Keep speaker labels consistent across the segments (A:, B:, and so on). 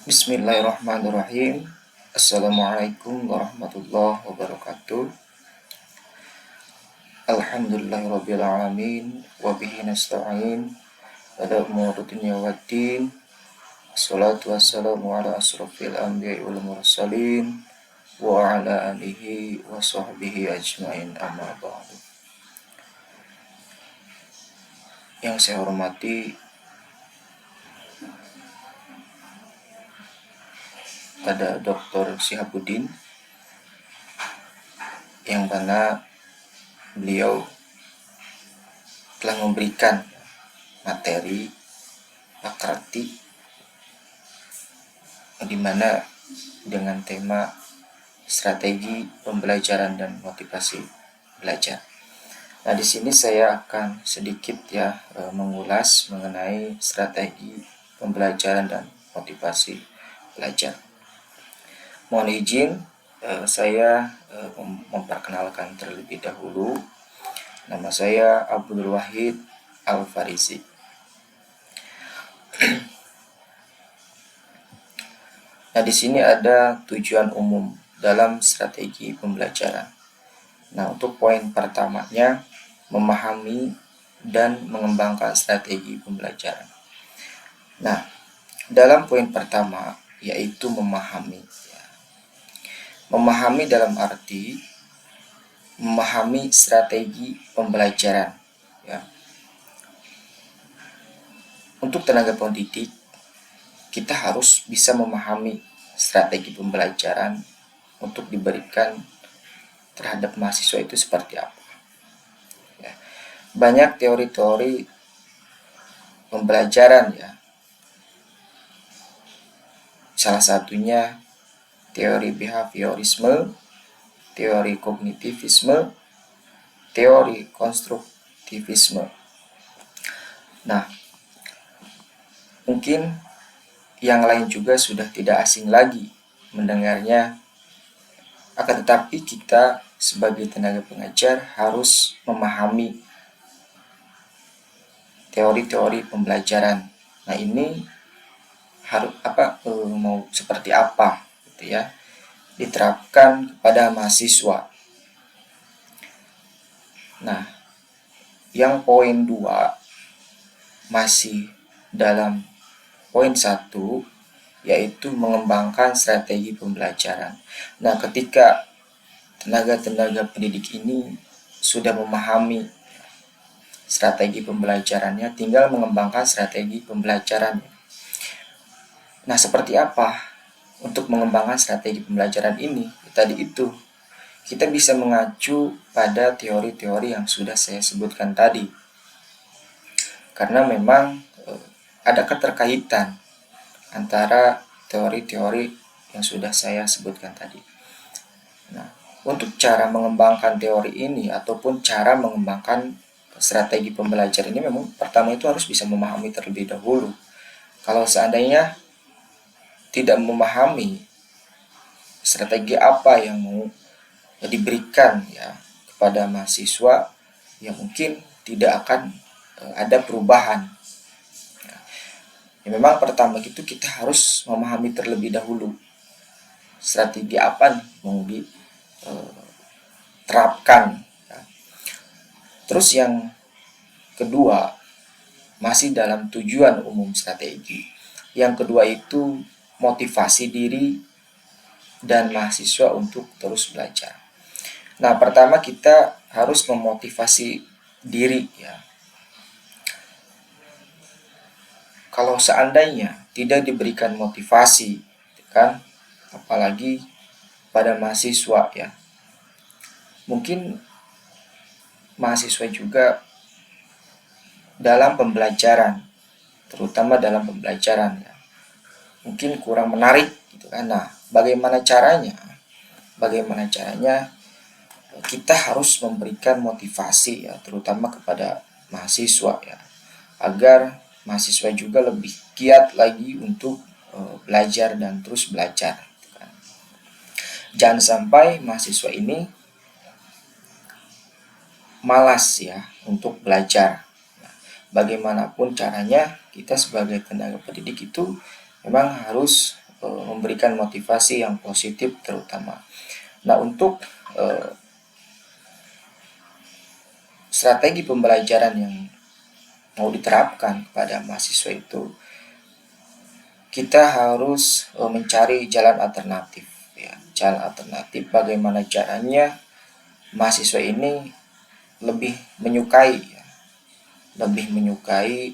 A: Bismillahirrahmanirrahim. Assalamualaikum warahmatullahi wabarakatuh. Alhamdulillahirrabbilalamin. Wabihi nasta'in ala umuri dunya waddin. Assalatu wassalamu ala asrafil anbiya'i wal mursalin wa ala alihi wa sahbihi ajmain, amma ba'du. Yang saya hormati pada Dr. Syihabuddin, yang mana beliau telah memberikan materi akrati di mana dengan tema strategi pembelajaran dan motivasi belajar. Nah, di sini saya akan sedikit mengulas mengenai strategi pembelajaran dan motivasi belajar. Mohon izin saya memperkenalkan terlebih dahulu. Nama saya Abdul Wahid Al-Farizi. Nah, di sini ada tujuan umum dalam strategi pembelajaran. Nah, untuk poin pertamanya, memahami dan mengembangkan strategi pembelajaran. Nah, dalam poin pertama yaitu memahami. Memahami dalam arti memahami strategi pembelajaran. Untuk tenaga pendidik, kita harus bisa memahami strategi pembelajaran untuk diberikan terhadap mahasiswa itu seperti apa. Banyak teori-teori pembelajaran salah satunya teori behaviorisme, teori kognitivisme, teori konstruktivisme. Nah, mungkin yang lain juga sudah tidak asing lagi mendengarnya, akan tetapi kita sebagai tenaga pengajar harus memahami teori-teori pembelajaran. Nah, ini harus mau seperti apa diterapkan kepada mahasiswa. Nah, yang poin 2 masih dalam poin 1, yaitu mengembangkan strategi pembelajaran. Nah, ketika tenaga-tenaga pendidik ini sudah memahami strategi pembelajarannya, tinggal mengembangkan strategi pembelajarannya. Nah, seperti apa untuk mengembangkan strategi pembelajaran ini? Tadi itu, kita bisa mengacu pada teori-teori yang sudah saya sebutkan tadi. Karena memang ada keterkaitan antara teori-teori yang sudah saya sebutkan tadi. Nah, untuk cara mengembangkan teori ini ataupun cara mengembangkan strategi pembelajaran ini, memang pertama itu harus bisa memahami terlebih dahulu. Kalau seandainya tidak memahami strategi apa yang mau diberikan kepada mahasiswa, mungkin tidak akan ada perubahan. Memang pertama itu kita harus memahami terlebih dahulu strategi apa nih mau diterapkan. Terus yang kedua, masih dalam tujuan umum strategi. Yang kedua itu motivasi diri dan mahasiswa untuk terus belajar. Nah, pertama kita harus memotivasi diri Kalau seandainya tidak diberikan motivasi, apalagi pada mahasiswa mungkin mahasiswa juga dalam pembelajaran, terutama dalam pembelajaran mungkin kurang menarik Nah, bagaimana caranya? Kita harus memberikan motivasi terutama kepada mahasiswa agar mahasiswa juga lebih giat lagi untuk belajar dan terus belajar. Jangan sampai mahasiswa ini malas untuk belajar. Bagaimanapun caranya, kita sebagai tenaga pendidik itu memang harus memberikan motivasi yang positif terutama. Nah, untuk strategi pembelajaran yang mau diterapkan kepada mahasiswa itu, kita harus mencari jalan alternatif ya. Jalan alternatif bagaimana caranya mahasiswa ini lebih menyukai ya, lebih menyukai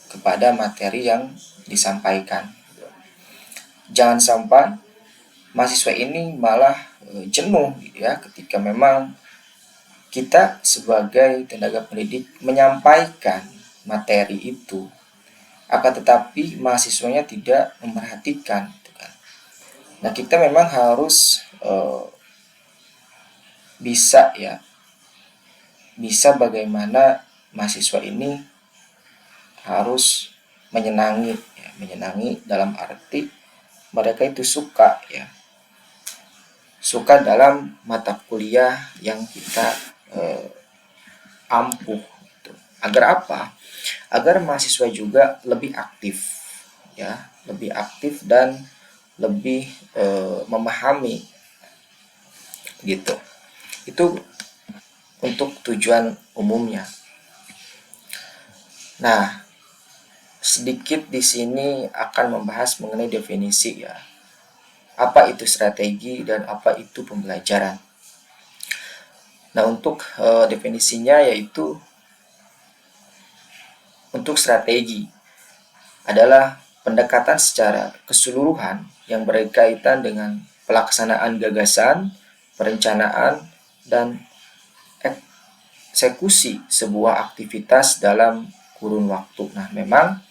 A: kepada materi yang disampaikan. Jangan sampai mahasiswa ini malah jenuh gitu ya, ketika memang kita sebagai tenaga pendidik menyampaikan materi itu, akan tetapi mahasiswanya tidak memperhatikan gitu kan. Nah, kita memang harus bisa ya, bisa bagaimana mahasiswa ini harus menyenangi ya, menyenangi dalam arti mereka itu suka ya, suka dalam mata kuliah yang kita ampuh gitu. Agar apa? Agar mahasiswa juga lebih aktif ya, lebih aktif dan lebih memahami gitu. Itu untuk tujuan umumnya. Nah, sedikit di sini akan membahas mengenai definisi ya. Apa itu strategi dan apa itu pembelajaran. Nah, untuk definisinya yaitu untuk strategi adalah pendekatan secara keseluruhan yang berkaitan dengan pelaksanaan gagasan, perencanaan, dan eksekusi sebuah aktivitas dalam kurun waktu. Nah, memang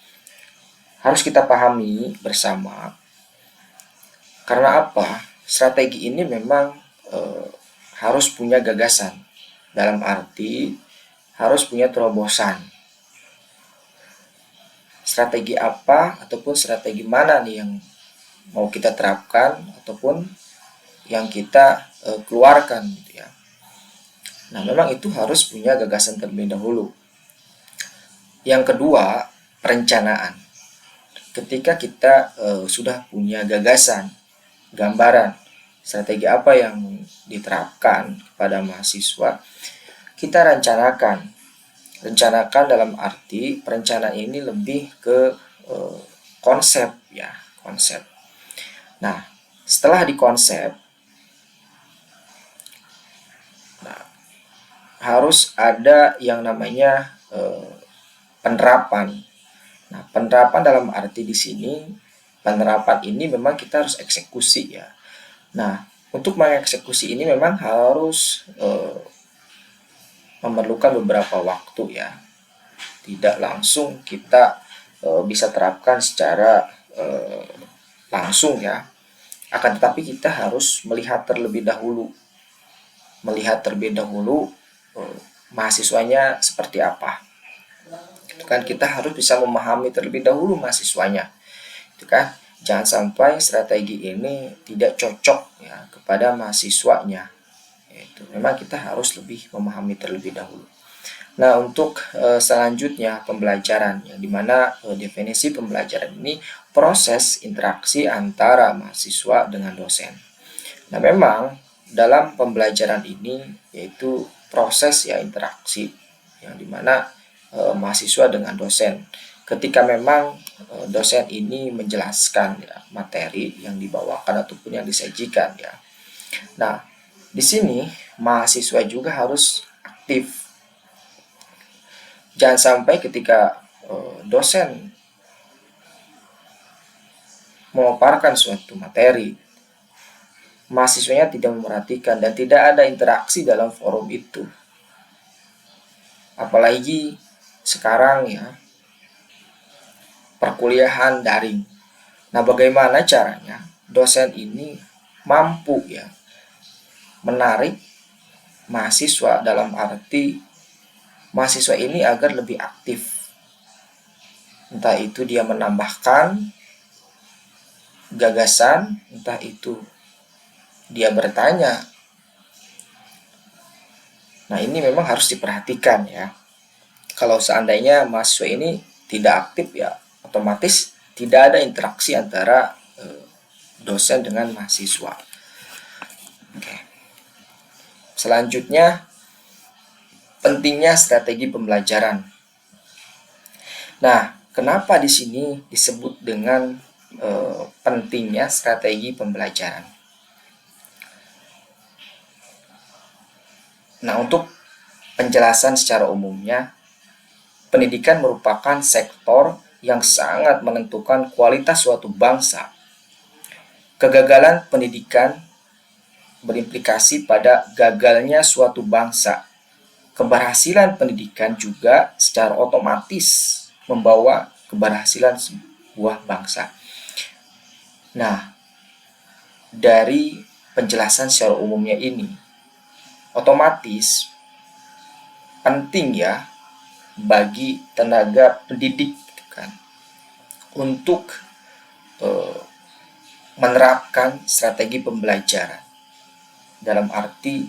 A: harus kita pahami bersama, karena apa? Strategi ini memang harus punya gagasan, dalam arti harus punya terobosan. Strategi apa ataupun strategi mana nih yang mau kita terapkan ataupun yang kita keluarkan gitu ya. Nah, memang itu harus punya gagasan terlebih dahulu. Yang kedua, perencanaan. Ketika kita sudah punya gagasan, gambaran strategi apa yang diterapkan kepada mahasiswa, kita rencanakan. Rencanakan dalam arti perencanaan ini lebih ke konsep ya, konsep. Nah, setelah dikonsep, nah, harus ada yang namanya penerapan. Nah, penerapan dalam arti di sini, penerapan ini memang kita harus eksekusi ya. Nah, untuk mengeksekusi ini memang harus memerlukan beberapa waktu ya. Tidak langsung kita bisa terapkan secara langsung ya. Akan tetapi kita harus melihat terlebih dahulu. Melihat terlebih dahulu mahasiswanya seperti apa. Itu kan kita harus bisa memahami terlebih dahulu mahasiswanya. Itu kan jangan sampai strategi ini tidak cocok ya kepada mahasiswanya. Itu memang kita harus lebih memahami terlebih dahulu. Nah, untuk selanjutnya pembelajaran, yang dimana definisi pembelajaran ini proses interaksi antara mahasiswa dengan dosen. Nah, memang dalam pembelajaran ini yaitu proses ya interaksi, yang dimana mahasiswa dengan dosen. Ketika memang dosen ini menjelaskan ya, materi yang dibawakan ataupun yang disajikan ya. Nah, di sini mahasiswa juga harus aktif. Jangan sampai ketika dosen memaparkan suatu materi, mahasiswanya tidak memperhatikan dan tidak ada interaksi dalam forum itu. Apalagi sekarang ya, perkuliahan daring. Nah, bagaimana caranya dosen ini mampu ya menarik mahasiswa, dalam arti mahasiswa ini agar lebih aktif. Entah itu dia menambahkan gagasan, entah itu dia bertanya. Nah, ini memang harus diperhatikan ya. Kalau seandainya mahasiswa ini tidak aktif ya, otomatis tidak ada interaksi antara dosen dengan mahasiswa. Oke. Selanjutnya, pentingnya strategi pembelajaran. Nah, kenapa di sini disebut dengan pentingnya strategi pembelajaran? Nah, untuk penjelasan secara umumnya, pendidikan merupakan sektor yang sangat menentukan kualitas suatu bangsa. Kegagalan pendidikan berimplikasi pada gagalnya suatu bangsa. Keberhasilan pendidikan juga secara otomatis membawa keberhasilan sebuah bangsa. Nah, dari penjelasan secara umumnya ini, otomatis penting ya bagi tenaga pendidik kan untuk menerapkan strategi pembelajaran. Dalam arti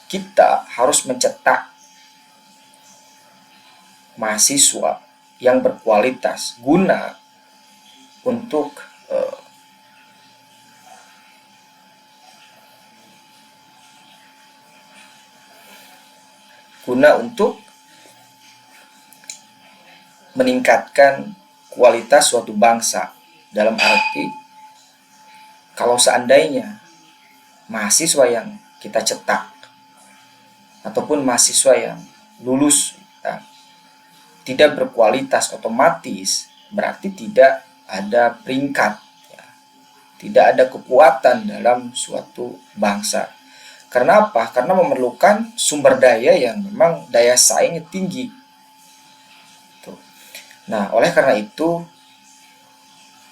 A: kita harus mencetak mahasiswa yang berkualitas guna untuk meningkatkan kualitas suatu bangsa. Dalam arti kalau seandainya mahasiswa yang kita cetak ataupun mahasiswa yang lulus tidak berkualitas, otomatis berarti tidak ada peringkat ya. Tidak ada kekuatan dalam suatu bangsa. Karena apa? Karena memerlukan sumber daya yang memang daya saingnya tinggi. Nah, oleh karena itu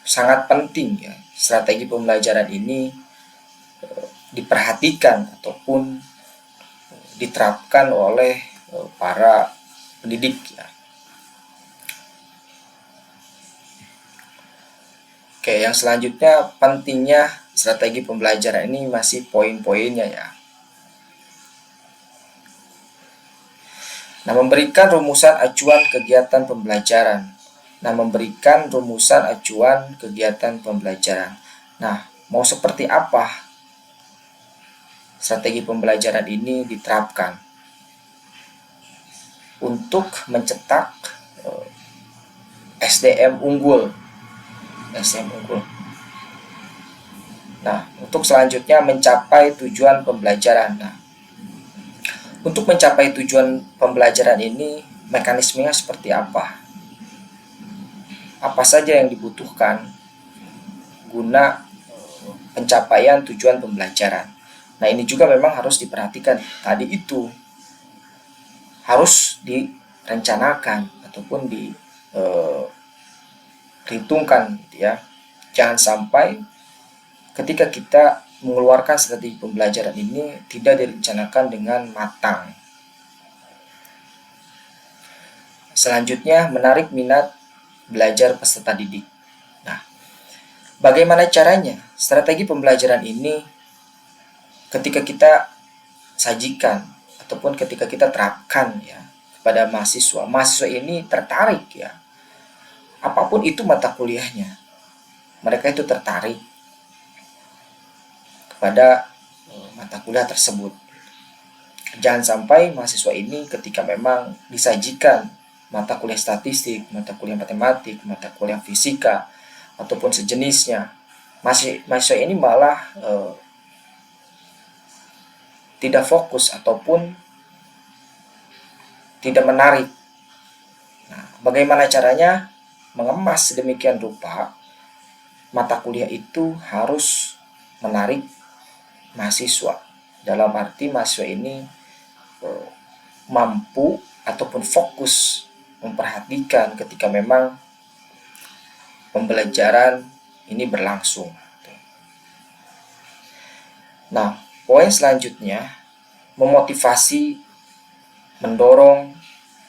A: sangat penting ya strategi pembelajaran ini diperhatikan ataupun diterapkan oleh para pendidik ya. Oke, yang selanjutnya pentingnya strategi pembelajaran ini masih poin-poinnya ya. Nah, memberikan rumusan acuan kegiatan pembelajaran. Nah, mau seperti apa strategi pembelajaran ini diterapkan untuk mencetak SDM unggul. Nah, untuk selanjutnya mencapai tujuan pembelajaran. Nah, untuk mencapai tujuan pembelajaran ini mekanismenya seperti apa? Apa saja yang dibutuhkan guna pencapaian tujuan pembelajaran. Nah, ini juga memang harus diperhatikan. Tadi itu harus direncanakan ataupun diperhitungkan gitu ya. Jangan sampai ketika kita mengeluarkan strategi pembelajaran ini tidak direncanakan dengan matang. Selanjutnya, menarik minat belajar peserta didik. Nah, bagaimana caranya? Strategi pembelajaran ini ketika kita sajikan ataupun ketika kita terapkan ya kepada mahasiswa ini tertarik ya. Apapun itu mata kuliahnya, mereka itu tertarik kepada mata kuliah tersebut. Jangan sampai mahasiswa ini ketika memang disajikan mata kuliah statistik, mata kuliah matematik, mata kuliah fisika, ataupun sejenisnya, mahasiswa ini malah tidak fokus ataupun tidak menarik. Nah, bagaimana caranya? Mengemas sedemikian rupa mata kuliah itu harus menarik mahasiswa. Dalam arti mahasiswa ini mampu ataupun fokus memperhatikan ketika memang pembelajaran ini berlangsung. Nah, poin selanjutnya memotivasi, mendorong,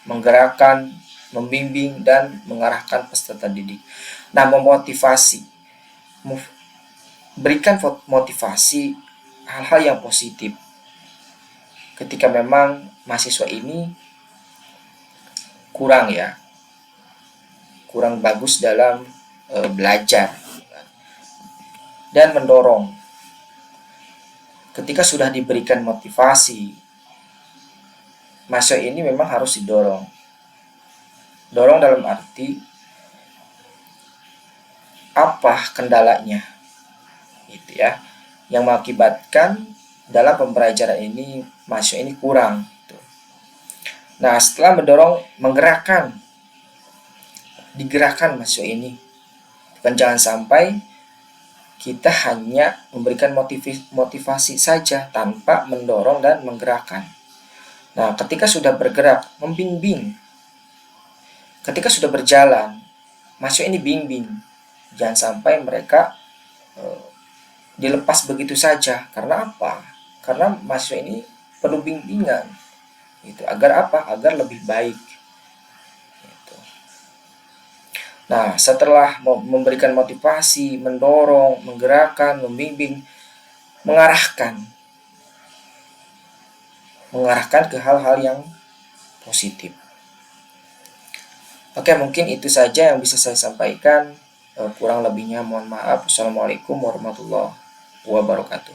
A: menggerakkan, membimbing, dan mengarahkan peserta didik. Nah, memotivasi, berikan motivasi hal-hal yang positif ketika memang mahasiswa ini kurang bagus dalam belajar. dan mendorong. Ketika sudah diberikan motivasi, mahasiswa ini memang harus didorong. Dorong dalam arti apa kendalanya, gitu ya, yang mengakibatkan dalam pembelajaran ini mahasiswa ini kurang. Gitu. Nah, setelah mendorong, digerakkan mahasiswa ini. Bukan jangan sampai kita hanya memberikan motivasi saja tanpa mendorong dan menggerakkan. Nah, ketika sudah bergerak, membimbing. Ketika sudah berjalan, mahasiswa ini bimbing. Jangan sampai mereka dilepas begitu saja. Karena apa? Karena mahasiswa ini perlu bimbingan. Gitu. Agar apa? Agar lebih baik. Gitu. Nah, setelah memberikan motivasi, mendorong, menggerakkan, membimbing, mengarahkan ke hal-hal yang positif. Oke, mungkin itu saja yang bisa saya sampaikan. Kurang lebihnya mohon maaf. Assalamualaikum warahmatullahi wabarakatuh.